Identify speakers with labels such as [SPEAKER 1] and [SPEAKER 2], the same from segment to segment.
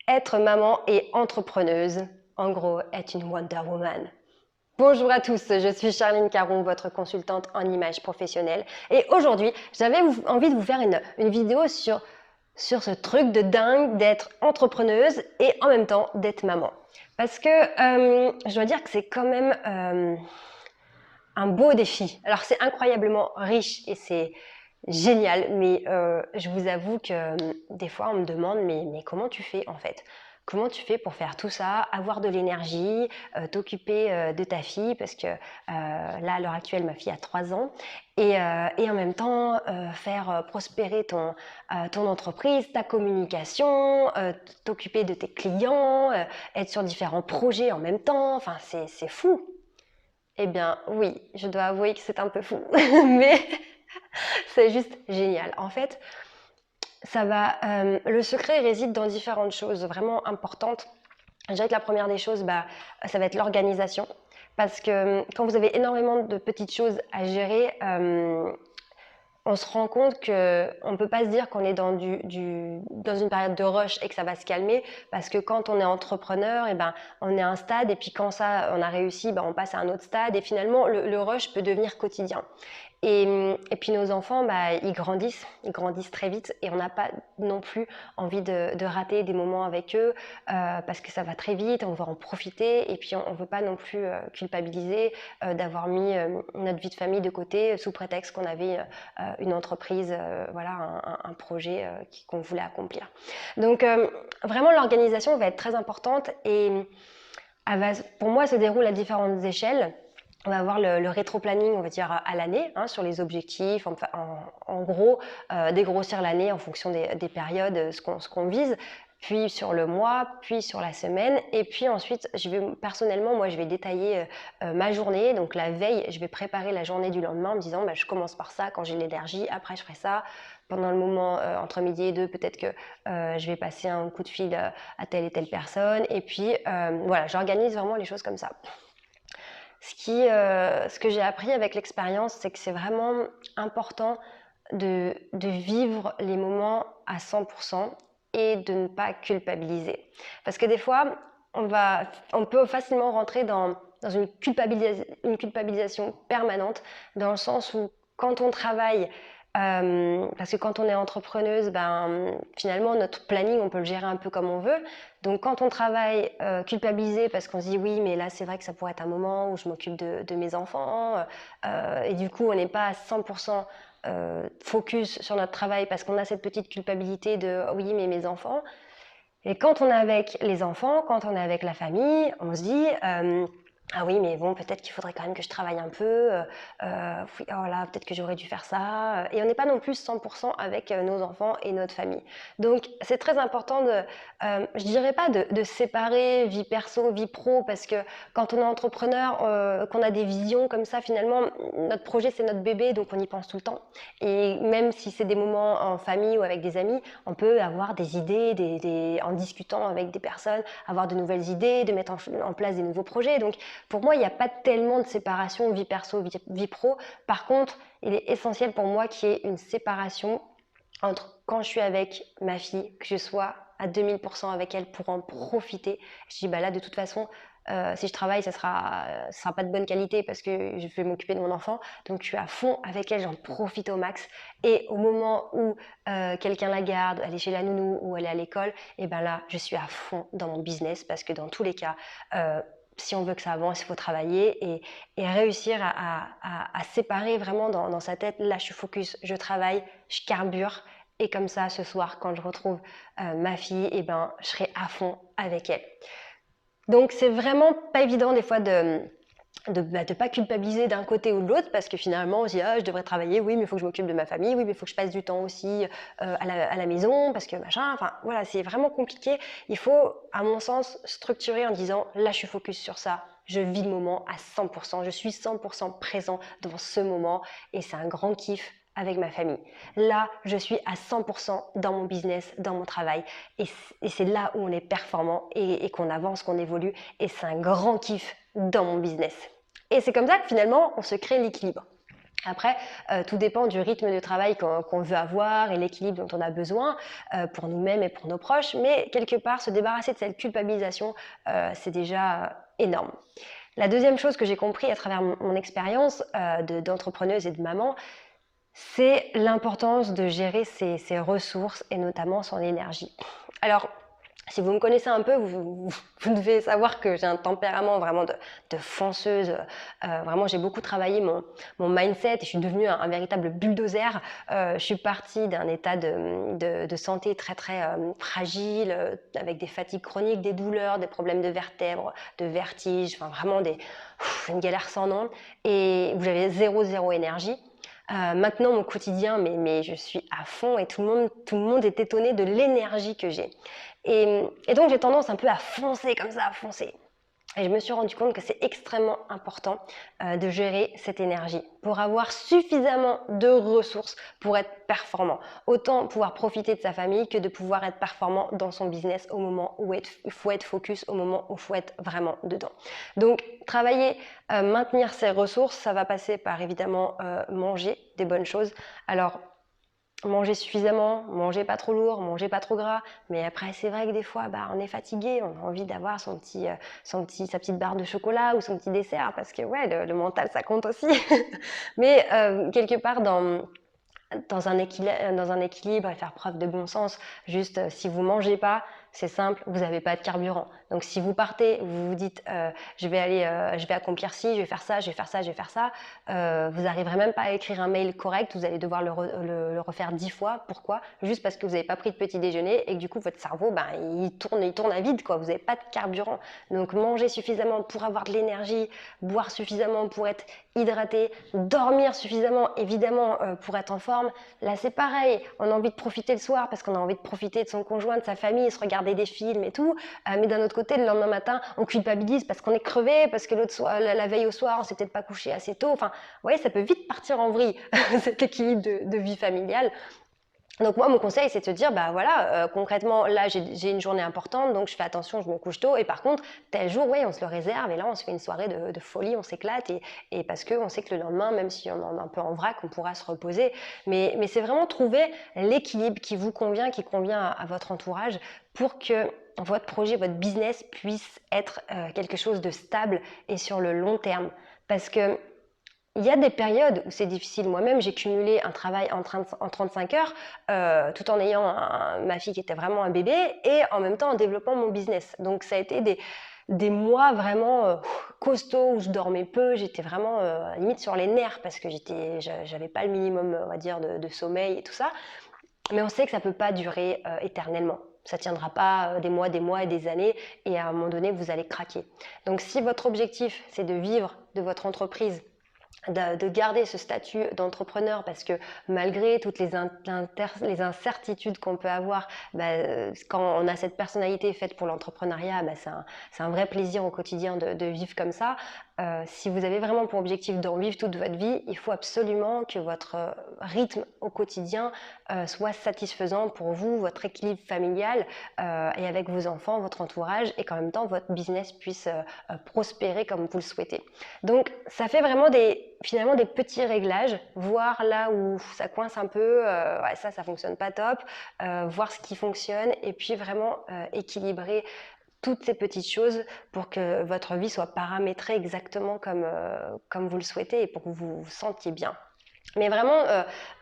[SPEAKER 1] Être maman et entrepreneuse, en gros, est une Wonder Woman. Bonjour à tous, je suis Charline Caron, votre consultante en images professionnelles. Et aujourd'hui, j'avais envie de vous faire une vidéo sur ce truc de dingue d'être entrepreneuse et en même temps d'être maman. Parce que je dois dire que c'est quand même un beau défi. Alors c'est incroyablement riche et c'est génial, mais je vous avoue que des fois on me demande mais comment tu fais en fait? Comment tu fais pour faire tout ça, avoir de l'énergie, t'occuper de ta fille parce que là à l'heure actuelle ma fille a 3 ans et en même temps faire prospérer ton entreprise, ta communication, t'occuper de tes clients, être sur différents projets en même temps, enfin c'est fou. Eh bien, oui, je dois avouer que c'est un peu fou, mais c'est juste génial. En fait, le secret réside dans différentes choses vraiment importantes. Je dirais que la première des choses, ça va être l'organisation. Parce que quand vous avez énormément de petites choses à gérer, on se rend compte qu'on ne peut pas se dire qu'on est dans une période de rush et que ça va se calmer, parce que quand on est entrepreneur, on est à un stade, et puis quand ça, on a réussi, on passe à un autre stade, et finalement, le rush peut devenir quotidien. Et puis nos enfants, ils grandissent très vite, et on n'a pas non plus envie de rater des moments avec eux, parce que ça va très vite, on veut en profiter, et puis on ne veut pas non plus culpabiliser d'avoir mis notre vie de famille de côté sous prétexte qu'on avait une entreprise, voilà, un projet qu'on voulait accomplir. Donc vraiment l'organisation va être très importante et pour moi se déroule à différentes échelles. On va avoir le rétro-planning, on va dire, à l'année, sur les objectifs, en gros, dégrossir l'année en fonction des périodes, ce qu'on vise, puis sur le mois, puis sur la semaine, et puis ensuite, personnellement, moi, je vais détailler ma journée, donc la veille, je vais préparer la journée du lendemain en me disant, je commence par ça quand j'ai l'énergie, après je ferai ça, pendant le moment entre midi et deux, peut-être que je vais passer un coup de fil à telle et telle personne, et puis voilà, j'organise vraiment les choses comme ça. Ce que j'ai appris avec l'expérience, c'est que c'est vraiment important de vivre les moments à 100% et de ne pas culpabiliser. Parce que des fois, on peut facilement rentrer dans une culpabilisation permanente, dans le sens où quand on travaille, parce que quand on est entrepreneuse, finalement notre planning on peut le gérer un peu comme on veut. Donc quand on travaille culpabilisé parce qu'on se dit oui mais là c'est vrai que ça pourrait être un moment où je m'occupe de mes enfants et du coup on n'est pas à 100% focus sur notre travail parce qu'on a cette petite culpabilité de oui mais mes enfants. Et quand on est avec les enfants, quand on est avec la famille, on se dit ah oui, mais bon, peut-être qu'il faudrait quand même que je travaille un peu. Oui, oh là, peut-être que j'aurais dû faire ça. Et on n'est pas non plus 100% avec nos enfants et notre famille. Donc, c'est très important je dirais pas de séparer vie perso, vie pro, parce que quand on est entrepreneur, qu'on a des visions comme ça, finalement, notre projet, c'est notre bébé, donc on y pense tout le temps. Et même si c'est des moments en famille ou avec des amis, on peut avoir des idées, en discutant avec des personnes, avoir de nouvelles idées, de mettre en place des nouveaux projets. Donc, pour moi, il n'y a pas tellement de séparation vie perso, vie pro. Par contre, il est essentiel pour moi qu'il y ait une séparation entre quand je suis avec ma fille, que je sois à 2000% avec elle pour en profiter. Je dis, là, de toute façon, si je travaille, ça sera pas de bonne qualité parce que je vais m'occuper de mon enfant. Donc, je suis à fond avec elle, j'en profite au max. Et au moment où quelqu'un la garde, elle est chez la nounou ou elle est à l'école, et là, je suis à fond dans mon business parce que dans tous les cas, si on veut que ça avance, il faut travailler et réussir à séparer vraiment dans sa tête, là je suis focus, je travaille, je carbure, et comme ça ce soir quand je retrouve ma fille, je serai à fond avec elle. Donc c'est vraiment pas évident des fois de pas culpabiliser d'un côté ou de l'autre parce que finalement on se dit je devrais travailler, oui mais il faut que je m'occupe de ma famille, oui mais il faut que je passe du temps aussi à la maison parce que machin, enfin voilà, c'est vraiment compliqué. Il faut à mon sens structurer en disant là je suis focus sur ça, je vis le moment à 100%, je suis 100% présent dans ce moment et c'est un grand kiff avec ma famille. Là, je suis à 100% dans mon business, dans mon travail et c'est là où on est performant et qu'on avance, qu'on évolue et c'est un grand kiff dans mon business. Et c'est comme ça que finalement, on se crée l'équilibre. Après, tout dépend du rythme de travail qu'on veut avoir et l'équilibre dont on a besoin pour nous-mêmes et pour nos proches. Mais quelque part, se débarrasser de cette culpabilisation, c'est déjà énorme. La deuxième chose que j'ai compris à travers mon expérience d'entrepreneuse et de maman, c'est l'importance de gérer ses ressources et notamment son énergie. Alors, si vous me connaissez un peu, vous devez savoir que j'ai un tempérament vraiment de fonceuse. Vraiment, j'ai beaucoup travaillé mon mindset et je suis devenue un véritable bulldozer. Je suis partie d'un état de santé très très fragile, avec des fatigues chroniques, des douleurs, des problèmes de vertèbres, de vertiges, enfin vraiment une galère sans nom. Et où j'avais zéro énergie. Maintenant, mon quotidien, mais je suis à fond et tout le monde est étonné de l'énergie que j'ai. Et donc, j'ai tendance un peu à foncer comme ça, à foncer. Et je me suis rendu compte que c'est extrêmement important de gérer cette énergie pour avoir suffisamment de ressources pour être performant. Autant pouvoir profiter de sa famille que de pouvoir être performant dans son business au moment où il faut être focus, au moment où il faut être vraiment dedans. Donc, travailler, maintenir ses ressources, ça va passer par évidemment manger des bonnes choses. Alors, manger suffisamment, manger pas trop lourd, manger pas trop gras. Mais après, c'est vrai que des fois, on est fatigué, on a envie d'avoir sa petite barre de chocolat ou son petit dessert parce que ouais, le mental, ça compte aussi. Mais quelque part dans un équilibre et faire preuve de bon sens. Juste, si vous mangez pas, c'est simple, vous n'avez pas de carburant. Donc, si vous partez, vous vous dites, je vais accomplir ci, je vais faire ça, je vais faire ça, je vais faire ça, vous n'arriverez même pas à écrire un mail correct, vous allez devoir le refaire 10 fois. Pourquoi? Juste parce que vous n'avez pas pris de petit déjeuner et que du coup, votre cerveau, il tourne à vide, quoi. Vous n'avez pas de carburant. Donc, manger suffisamment pour avoir de l'énergie, boire suffisamment pour être hydraté, dormir suffisamment, évidemment, pour être en forme. Là, c'est pareil. On a envie de profiter le soir parce qu'on a envie de profiter de son conjoint, de sa famille, se regarder des films et tout. Mais d'un autre côté, le lendemain matin, on culpabilise parce qu'on est crevé, parce que la veille au soir, on s'est peut-être pas couché assez tôt. Enfin, vous voyez, ça peut vite partir en vrille, cet équilibre de vie familiale. Donc moi, mon conseil, c'est de se dire, concrètement, là, j'ai une journée importante, donc je fais attention, je me couche tôt. Et par contre, tel jour, oui, on se le réserve. Et là, on se fait une soirée de folie, on s'éclate. Et parce qu'on sait que le lendemain, même si on est un peu en vrac, on pourra se reposer. Mais c'est vraiment trouver l'équilibre qui vous convient, qui convient à votre entourage pour que votre projet, votre business puisse être quelque chose de stable et sur le long terme. Parce que il y a des périodes où c'est difficile. Moi-même, j'ai cumulé un travail en 35 heures, tout en ayant ma fille qui était vraiment un bébé et en même temps en développant mon business. Donc, ça a été des mois vraiment costauds où je dormais peu. J'étais vraiment limite sur les nerfs parce que j'avais pas le minimum, on va dire, de sommeil et tout ça. Mais on sait que ça peut pas durer éternellement. Ça tiendra pas des mois et des années et à un moment donné, vous allez craquer. Donc, si votre objectif, c'est de vivre de votre entreprise, de garder ce statut d'entrepreneur parce que malgré toutes les incertitudes qu'on peut avoir, quand on a cette personnalité faite pour l'entrepreneuriat, c'est un vrai plaisir au quotidien de vivre comme ça. Si vous avez vraiment pour objectif d'en vivre toute votre vie, il faut absolument que votre rythme au quotidien soit satisfaisant pour vous, votre équilibre familial et avec vos enfants, votre entourage et qu'en même temps votre business puisse prospérer comme vous le souhaitez. Donc ça fait vraiment finalement des petits réglages, voir là où ça coince un peu, ça fonctionne pas top, voir ce qui fonctionne et puis vraiment équilibrer toutes ces petites choses pour que votre vie soit paramétrée exactement comme vous le souhaitez et pour que vous vous sentiez bien. Mais vraiment,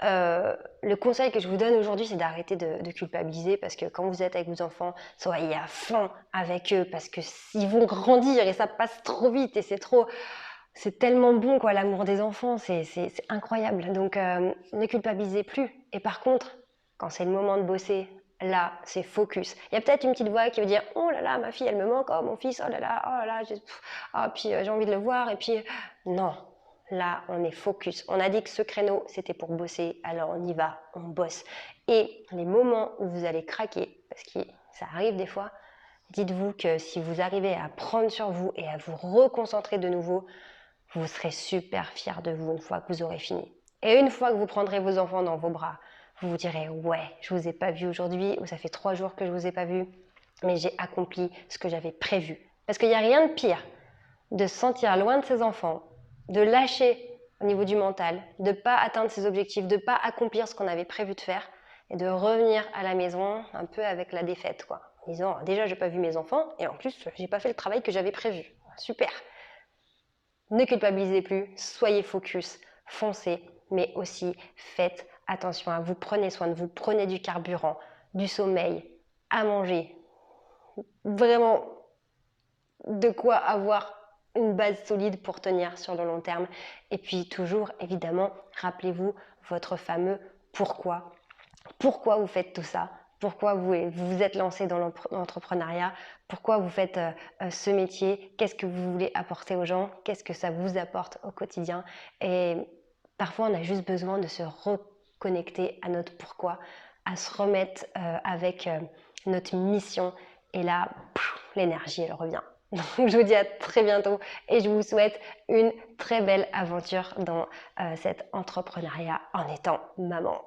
[SPEAKER 1] le conseil que je vous donne aujourd'hui, c'est d'arrêter de culpabiliser parce que quand vous êtes avec vos enfants, soyez à fond avec eux parce que s'ils vont grandir et ça passe trop vite et c'est tellement bon, quoi, l'amour des enfants, c'est incroyable. Donc, ne culpabilisez plus. Et par contre, quand c'est le moment de bosser, là, c'est focus. Il y a peut-être une petite voix qui veut dire « Oh là là, ma fille, elle me manque, oh mon fils, oh là là, puis j'ai envie de le voir. » Et puis, non, là, on est focus. On a dit que ce créneau, c'était pour bosser, alors on y va, on bosse. Et les moments où vous allez craquer, parce que ça arrive des fois, dites-vous que si vous arrivez à prendre sur vous et à vous reconcentrer de nouveau, vous serez super fiers de vous une fois que vous aurez fini. Et une fois que vous prendrez vos enfants dans vos bras, vous vous direz « Ouais, je vous ai pas vu aujourd'hui ou ça fait 3 jours que je vous ai pas vu, mais j'ai accompli ce que j'avais prévu. » Parce qu'il n'y a rien de pire de se sentir loin de ses enfants, de lâcher au niveau du mental, de ne pas atteindre ses objectifs, de ne pas accomplir ce qu'on avait prévu de faire et de revenir à la maison un peu avec la défaite, quoi. En disant, déjà, j'ai pas vu mes enfants et en plus, j'ai pas fait le travail que j'avais prévu. Super. Ne culpabilisez plus, soyez focus, foncez, mais aussi faites attention à vous, prenez soin de vous, prenez du carburant, du sommeil, à manger. Vraiment de quoi avoir une base solide pour tenir sur le long terme. Et puis toujours, évidemment, rappelez-vous votre fameux pourquoi. Pourquoi vous faites tout ça? Pourquoi vous vous êtes lancé dans l'entrepreneuriat? Pourquoi vous faites ce métier? Qu'est-ce que vous voulez apporter aux gens? Qu'est-ce que ça vous apporte au quotidien? Et parfois, on a juste besoin de se reconnecter à notre pourquoi, à se remettre avec notre mission. Et là, l'énergie, elle revient. Donc, je vous dis à très bientôt et je vous souhaite une très belle aventure dans cet entrepreneuriat en étant maman.